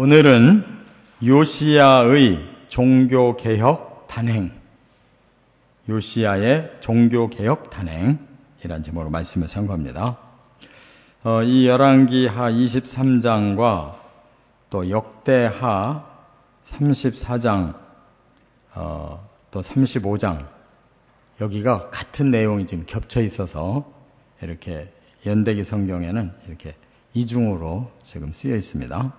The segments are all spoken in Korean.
오늘은 요시야의 종교개혁 단행, 요시야의 종교개혁 단행이라는 제목으로 말씀을 선고합니다. 이 열왕기하 23장과 또 역대하 34장, 또 35장, 여기가 같은 내용이 지금 겹쳐 있어서 이렇게 연대기 성경에는 이렇게 이중으로 지금 쓰여 있습니다.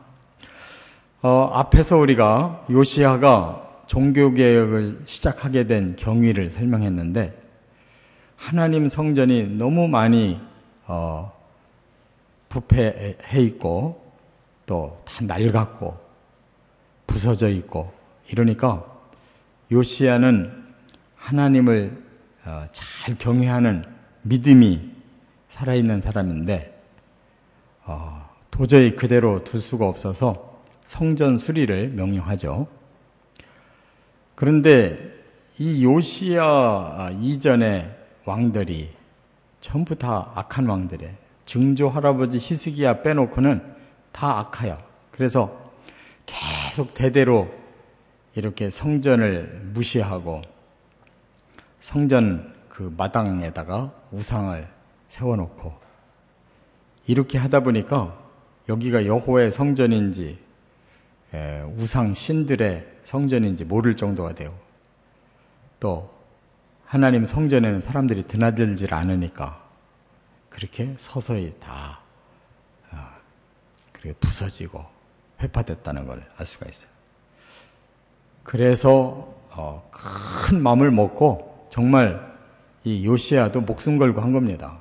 앞에서 우리가 요시야가 종교개혁을 시작하게 된 경위를 설명했는데, 하나님 성전이 너무 많이 부패해 있고 또 다 낡았고 부서져 있고 이러니까 요시야는 하나님을 잘 경외하는 믿음이 살아있는 사람인데 도저히 그대로 둘 수가 없어서 성전 수리를 명령하죠. 그런데 이 요시야 이전의 왕들이 전부 다 악한 왕들이에요. 증조 할아버지 히스기야 빼놓고는 다 악해요. 그래서 계속 대대로 이렇게 성전을 무시하고 성전 그 마당에다가 우상을 세워놓고 이렇게 하다 보니까 여기가 여호와의 성전인지 우상 신들의 성전인지 모를 정도가 되고, 또 하나님 성전에는 사람들이 드나들질 않으니까 그렇게 서서히 다 그렇게 부서지고 회파됐다는 걸 알 수가 있어요. 그래서 큰 마음을 먹고 정말 이 요시야도 목숨 걸고 한 겁니다.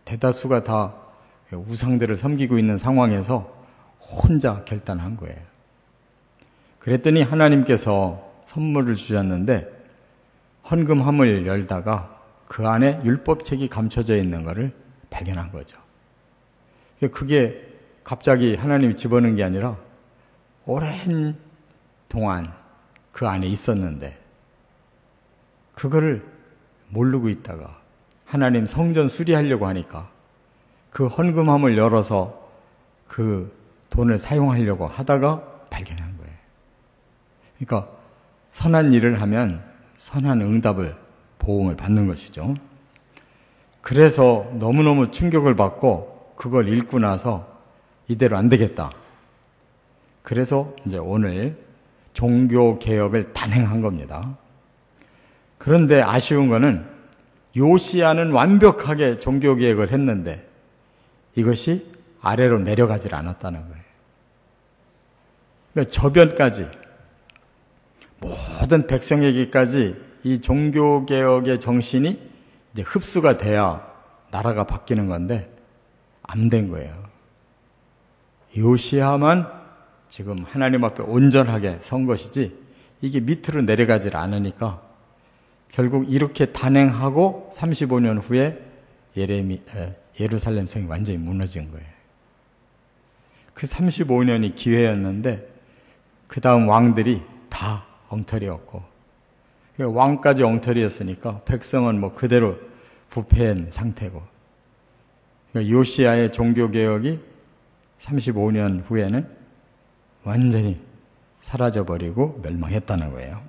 대다수가 다 우상들을 섬기고 있는 상황에서 혼자 결단한 거예요. 그랬더니 하나님께서 선물을 주셨는데 헌금함을 열다가 그 안에 율법책이 감춰져 있는 것을 발견한 거죠. 그게 갑자기 하나님이 집어넣은 게 아니라 오랜 동안 그 안에 있었는데 그거를 모르고 있다가 하나님 성전 수리하려고 하니까 그 헌금함을 열어서 그 돈을 사용하려고 하다가 발견한 거예요. 그러니까 선한 일을 하면 선한 응답을, 보응을 받는 것이죠. 그래서 너무너무 충격을 받고 그걸 읽고 나서 이대로 안 되겠다. 그래서 이제 오늘 종교개혁을 단행한 겁니다. 그런데 아쉬운 거는 요시야는 완벽하게 종교개혁을 했는데 이것이 아래로 내려가질 않았다는 거예요. 그러니까 저변까지, 모든 백성에게까지 이 종교개혁의 정신이 이제 흡수가 돼야 나라가 바뀌는 건데 안 된 거예요. 요시야만 지금 하나님 앞에 온전하게 선 것이지 이게 밑으로 내려가질 않으니까 결국 이렇게 단행하고 35년 후에 예루살렘 성이 완전히 무너진 거예요. 그 35년이 기회였는데 그 다음 왕들이 다 엉터리였고, 왕까지 엉터리였으니까 백성은 뭐 그대로 부패한 상태고, 요시야의 종교개혁이 35년 후에는 완전히 사라져버리고 멸망했다는 거예요.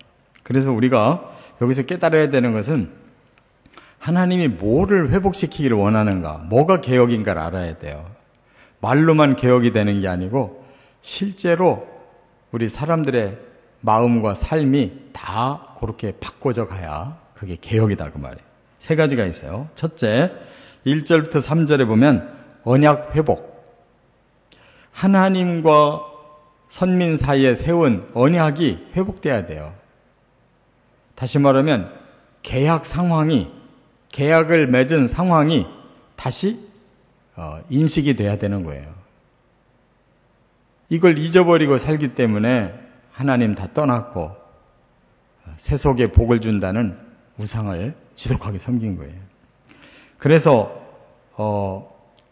그래서 우리가 여기서 깨달아야 되는 것은 하나님이 뭐를 회복시키기를 원하는가, 뭐가 개혁인가를 알아야 돼요. 말로만 개혁이 되는 게 아니고 실제로 우리 사람들의 마음과 삶이 다 그렇게 바꿔져 가야 그게 개혁이다 그 말이에요. 세 가지가 있어요. 첫째, 1절부터 3절에 보면 언약 회복. 하나님과 선민 사이에 세운 언약이 회복돼야 돼요. 다시 말하면 계약 상황이, 계약을 맺은 상황이 다시 인식이 돼야 되는 거예요. 이걸 잊어버리고 살기 때문에 하나님 다 떠났고 세속에 복을 준다는 우상을 지독하게 섬긴 거예요. 그래서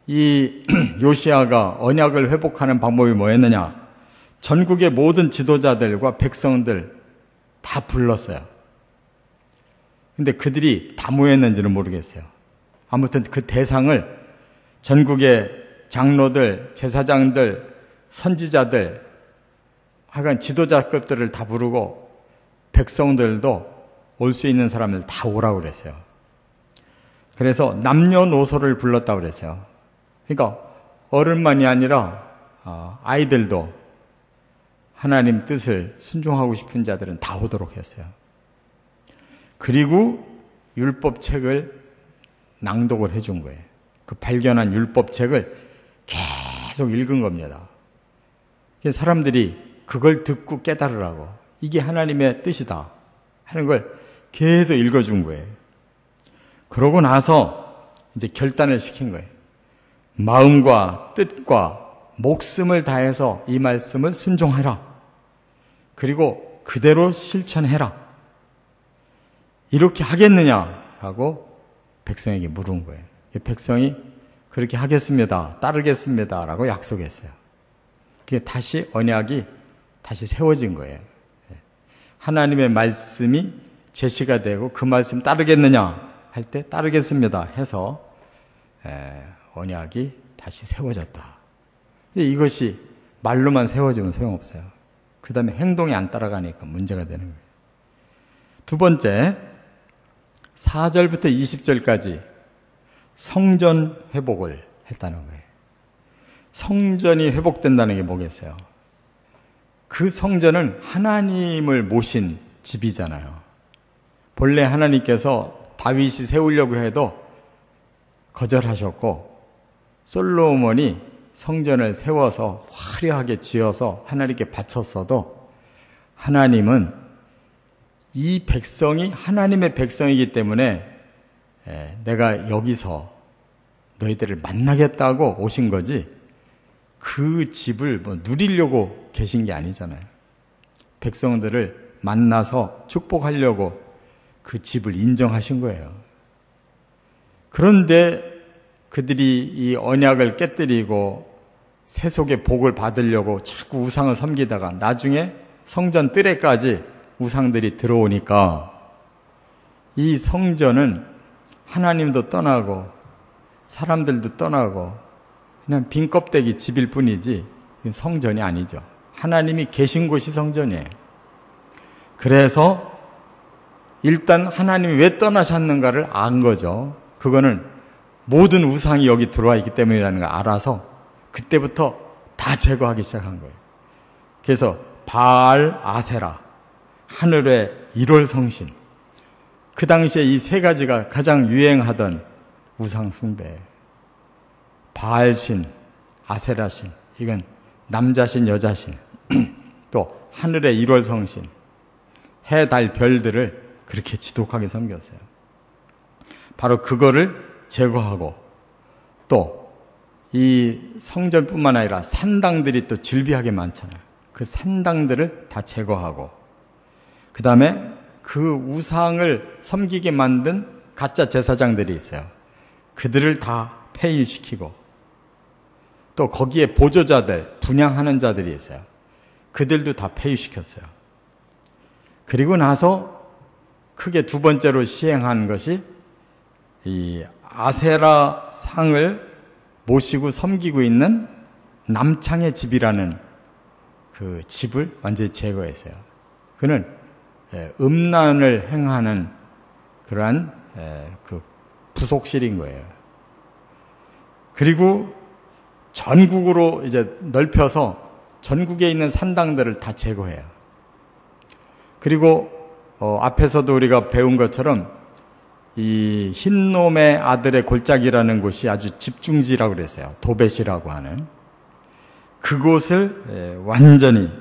이 요시야가 언약을 회복하는 방법이 뭐였느냐? 전국의 모든 지도자들과 백성들 다 불렀어요. 근데 그들이 다 모였는지는 모르겠어요. 아무튼 그 대상을 전국의 장로들, 제사장들, 선지자들 하여간 지도자급들을 다 부르고 백성들도 올 수 있는 사람들 다 오라고 그랬어요. 그래서 남녀노소를 불렀다고 그랬어요. 그러니까 어른만이 아니라 아이들도 하나님 뜻을 순종하고 싶은 자들은 다 오도록 했어요. 그리고 율법책을 낭독을 해준 거예요. 그 발견한 율법책을 계속 읽은 겁니다. 사람들이 그걸 듣고 깨달으라고, 이게 하나님의 뜻이다 하는 걸 계속 읽어준 거예요. 그러고 나서 이제 결단을 시킨 거예요. 마음과 뜻과 목숨을 다해서 이 말씀을 순종해라. 그리고 그대로 실천해라. 이렇게 하겠느냐라고 백성에게 물은 거예요. 백성이 그렇게 하겠습니다, 따르겠습니다 라고 약속했어요. 그게 다시 언약이 다시 세워진 거예요. 하나님의 말씀이 제시가 되고 그 말씀 따르겠느냐 할 때 따르겠습니다 해서 언약이 다시 세워졌다. 이것이 말로만 세워지면 소용없어요. 그 다음에 행동이 안 따라가니까 문제가 되는 거예요. 두 번째, 4절부터 20절까지 성전 회복을 했다는 거예요. 성전이 회복된다는 게 뭐겠어요? 그 성전은 하나님을 모신 집이잖아요. 본래 하나님께서 다윗이 세우려고 해도 거절하셨고, 솔로몬이 성전을 세워서 화려하게 지어서 하나님께 바쳤어도 하나님은 이 백성이 하나님의 백성이기 때문에 내가 여기서 너희들을 만나겠다고 오신 거지, 그 집을 누리려고 계신 게 아니잖아요. 백성들을 만나서 축복하려고 그 집을 인정하신 거예요. 그런데 그들이 이 언약을 깨뜨리고 세속의 복을 받으려고 자꾸 우상을 섬기다가 나중에 성전 뜰에까지 우상들이 들어오니까 이 성전은 하나님도 떠나고 사람들도 떠나고 그냥 빈 껍데기 집일 뿐이지 성전이 아니죠. 하나님이 계신 곳이 성전이에요. 그래서 일단 하나님이 왜 떠나셨는가를 안 거죠. 그거는 모든 우상이 여기 들어와 있기 때문이라는 걸 알아서 그때부터 다 제거하기 시작한 거예요. 그래서 바알, 아세라, 하늘의 1월 성신, 그 당시에 이 세 가지가 가장 유행하던 우상 숭배. 바알신, 아세라신, 이건 남자신, 여자신, 또 하늘의 1월 성신, 해, 달, 별들을 그렇게 지독하게 섬겼어요. 바로 그거를 제거하고, 또 이 성전뿐만 아니라 산당들이 또 질비하게 많잖아요. 그 산당들을 다 제거하고, 그 다음에 그 우상을 섬기게 만든 가짜 제사장들이 있어요. 그들을 다 폐위시키고, 또 거기에 보조자들, 분향하는 자들이 있어요. 그들도 다 폐위시켰어요. 그리고 나서 크게 두 번째로 시행한 것이 이 아세라 상을 모시고 섬기고 있는 남창의 집이라는 그 집을 완전히 제거했어요. 그는 음란을 행하는 그러한 그 부속실인 거예요. 그리고 전국으로 이제 넓혀서 전국에 있는 산당들을 다 제거해요. 그리고 앞에서도 우리가 배운 것처럼 이 흰놈의 아들의 골짜기라는 곳이 아주 집중지라고 그랬어요. 도벳이라고 하는 그곳을 완전히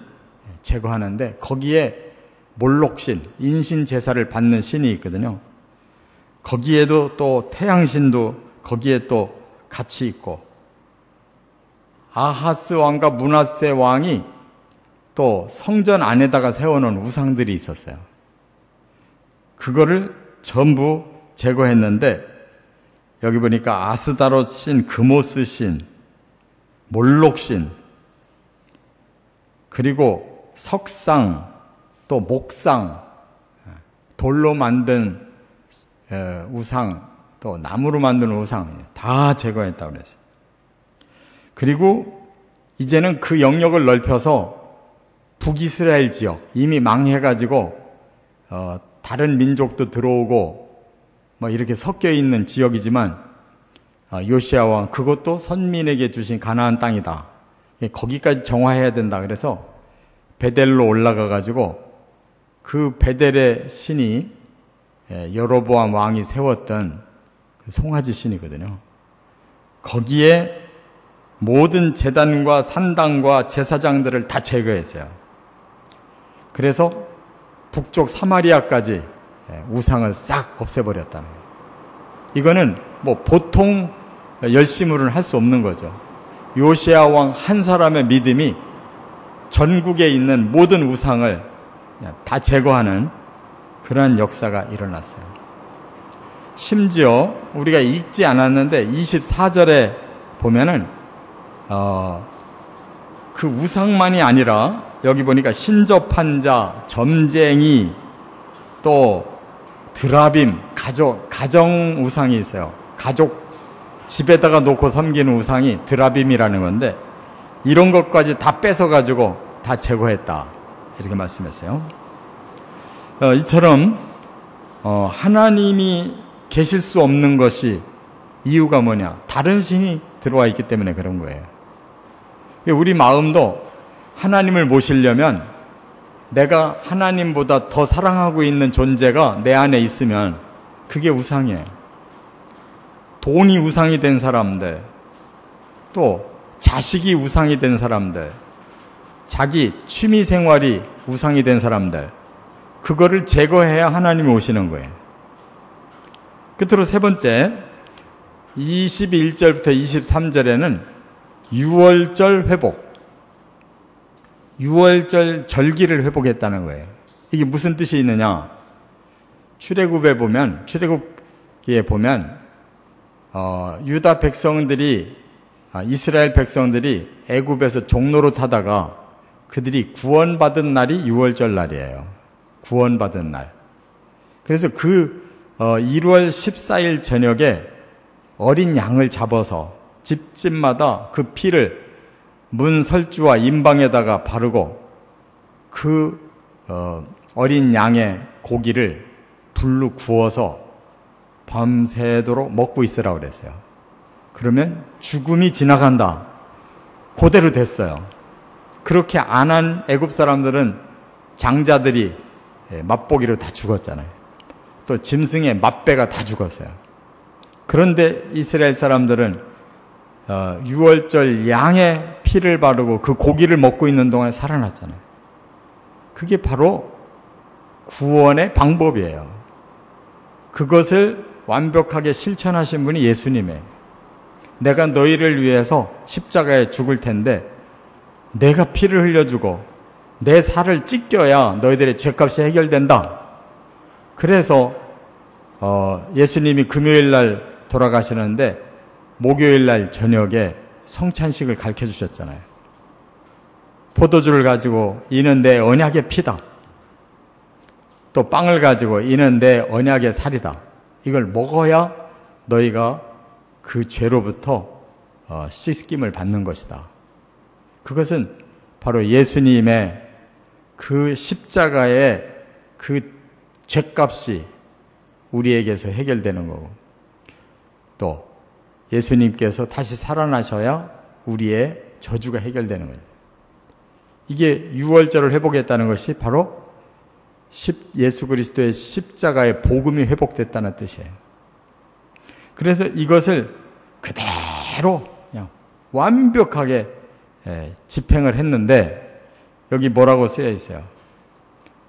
제거하는데, 거기에 몰록신, 인신 제사를 받는 신이 있거든요. 거기에도 또 태양신도 거기에 또 같이 있고, 아하스 왕과 므낫세 왕이 또 성전 안에다가 세워놓은 우상들이 있었어요. 그거를 전부 제거했는데, 여기 보니까 아스다롯 신, 그모스 신, 몰록 신, 그리고 석상, 또 목상, 돌로 만든 우상, 또 나무로 만든 우상 다 제거했다고 그랬어요. 그리고 이제는 그 영역을 넓혀서 북이스라엘 지역 이미 망해가지고 다른 민족도 들어오고 뭐 이렇게 섞여 있는 지역이지만 요시야 왕 그것도 선민에게 주신 가나안 땅이다. 거기까지 정화해야 된다. 그래서 베델로 올라가가지고 그 베델의 신이 여로보암 왕이 세웠던 그 송아지 신이거든요. 거기에 모든 제단과 산당과 제사장들을 다 제거했어요. 그래서 북쪽 사마리아까지 우상을 싹 없애버렸다는 거예요. 이거는 뭐 보통 열심으로는 할 수 없는 거죠. 요시야 왕 한 사람의 믿음이 전국에 있는 모든 우상을 다 제거하는 그러한 역사가 일어났어요. 심지어 우리가 읽지 않았는데 24절에 보면은 그 우상만이 아니라 여기 보니까 신접한 자, 점쟁이, 또 드라빔, 가정 우상이 있어요. 가족 집에다가 놓고 섬기는 우상이 드라빔이라는 건데 이런 것까지 다 뺏어가지고 다 제거했다. 이렇게 말씀했어요. 이처럼 하나님이 계실 수 없는 것이 이유가 뭐냐? 다른 신이 들어와 있기 때문에 그런 거예요. 우리 마음도 하나님을 모시려면 내가 하나님보다 더 사랑하고 있는 존재가 내 안에 있으면 그게 우상이에요. 돈이 우상이 된 사람들, 또 자식이 우상이 된 사람들, 자기 취미 생활이 우상이 된 사람들, 그거를 제거해야 하나님이 오시는 거예요. 끝으로 세 번째, 21절부터 23절에는 유월절 회복, 유월절 절기를 회복했다는 거예요. 이게 무슨 뜻이 있느냐? 출애굽에 보면 유다 백성들이 이스라엘 백성들이 애굽에서 종로로 타다가 그들이 구원받은 날이 유월절 날이에요. 구원받은 날. 그래서 1월 14일 저녁에 어린 양을 잡아서 집집마다 그 피를 문 설주와 임방에다가 바르고 그 어린 양의 고기를 불로 구워서 밤새도록 먹고 있으라고 그랬어요. 그러면 죽음이 지나간다. 그대로 됐어요. 그렇게 안 한 애굽 사람들은 장자들이 맛보기로 다 죽었잖아요. 또 짐승의 맛배가 다 죽었어요. 그런데 이스라엘 사람들은 유월절 양의 피를 바르고 그 고기를 먹고 있는 동안 살아났잖아요. 그게 바로 구원의 방법이에요. 그것을 완벽하게 실천하신 분이 예수님이에요. 내가 너희를 위해서 십자가에 죽을 텐데 내가 피를 흘려주고 내 살을 찢겨야 너희들의 죄값이 해결된다. 그래서 예수님이 금요일 날 돌아가시는데 목요일 날 저녁에 성찬식을 가르쳐 주셨잖아요. 포도주를 가지고 이는 내 언약의 피다. 또 빵을 가지고 이는 내 언약의 살이다. 이걸 먹어야 너희가 그 죄로부터 씻김을 받는 것이다. 그것은 바로 예수님의 그 십자가의 그 죄값이 우리에게서 해결되는 거고, 또 예수님께서 다시 살아나셔야 우리의 저주가 해결되는 거예요. 이게 유월절을 회복했다는 것이 바로 예수 그리스도의 십자가의 복음이 회복됐다는 뜻이에요. 그래서 이것을 그대로 그냥 완벽하게 집행을 했는데 여기 뭐라고 쓰여 있어요?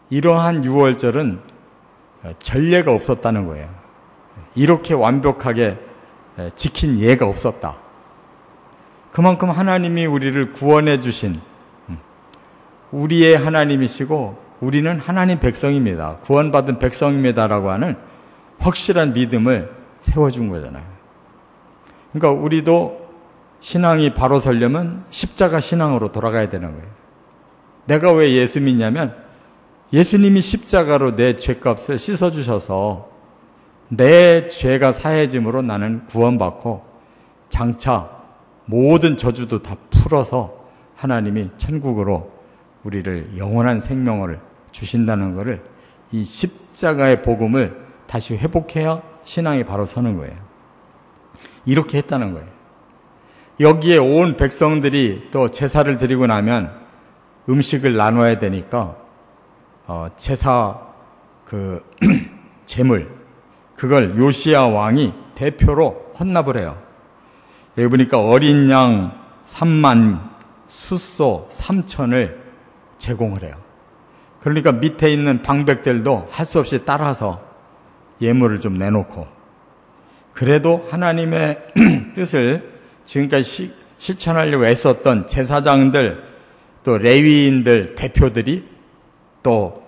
이러한 유월절은 전례가 없었다는 거예요. 이렇게 완벽하게 지킨 예가 없었다. 그만큼 하나님이 우리를 구원해 주신 우리의 하나님이시고 우리는 하나님 백성입니다. 구원받은 백성입니다라고 하는 확실한 믿음을 세워준 거잖아요. 그러니까 우리도 신앙이 바로 서려면 십자가 신앙으로 돌아가야 되는 거예요. 내가 왜 예수 믿냐면 예수님이 십자가로 내 죄값을 씻어주셔서 내 죄가 사해짐으로 나는 구원받고 장차 모든 저주도 다 풀어서 하나님이 천국으로 우리를 영원한 생명을 주신다는 것을, 이 십자가의 복음을 다시 회복해야 신앙이 바로 서는 거예요. 이렇게 했다는 거예요. 여기에 온 백성들이 또 제사를 드리고 나면 음식을 나눠야 되니까 제사 재물, 그걸 요시야 왕이 대표로 헌납을 해요. 여기 보니까 어린 양 3만, 숫소 3천을 제공을 해요. 그러니까 밑에 있는 방백들도 할 수 없이 따라서 예물을 좀 내놓고, 그래도 하나님의 뜻을 지금까지 실천하려고 애썼던 제사장들, 또 레위인들 대표들이 또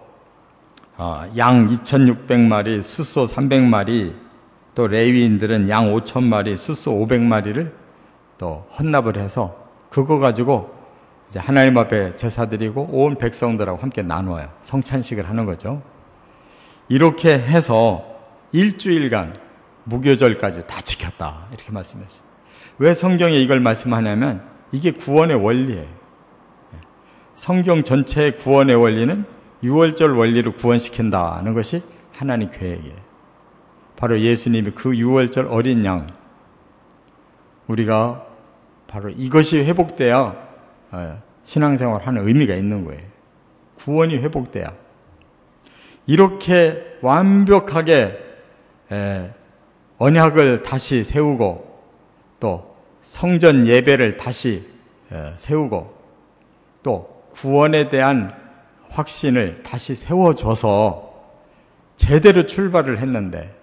양 2,600마리, 숫소 300마리, 또 레위인들은 양 5,000마리, 숫소 500마리를 또 헌납을 해서 그거 가지고 이제 하나님 앞에 제사드리고 온 백성들하고 함께 나누어요. 성찬식을 하는 거죠. 이렇게 해서 일주일간 무교절까지 다 지켰다, 이렇게 말씀했어요. 왜 성경에 이걸 말씀하냐면 이게 구원의 원리예요. 성경 전체의 구원의 원리는 유월절 원리로 구원시킨다는 것이 하나님 계획이에요. 바로 예수님이 그 유월절 어린 양, 우리가 바로 이것이 회복돼야 신앙생활 하는 의미가 있는 거예요. 구원이 회복돼야. 이렇게 완벽하게 언약을 다시 세우고, 또 성전 예배를 다시 세우고, 또 구원에 대한 확신을 다시 세워줘서 제대로 출발을 했는데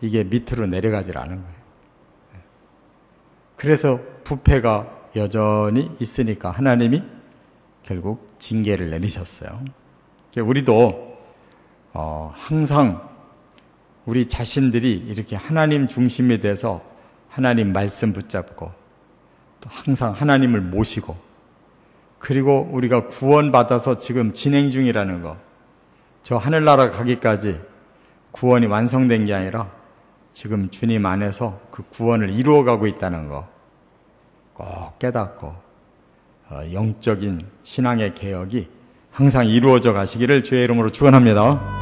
이게 밑으로 내려가질 않은 거예요. 그래서 부패가 여전히 있으니까 하나님이 결국 징계를 내리셨어요. 우리도 항상 우리 자신들이 이렇게 하나님 중심이 돼서 하나님 말씀 붙잡고, 또 항상 하나님을 모시고, 그리고 우리가 구원받아서 지금 진행 중이라는 거, 저 하늘나라 가기까지 구원이 완성된 게 아니라 지금 주님 안에서 그 구원을 이루어가고 있다는 거 꼭 깨닫고 영적인 신앙의 개혁이 항상 이루어져 가시기를 주의 이름으로 축원합니다.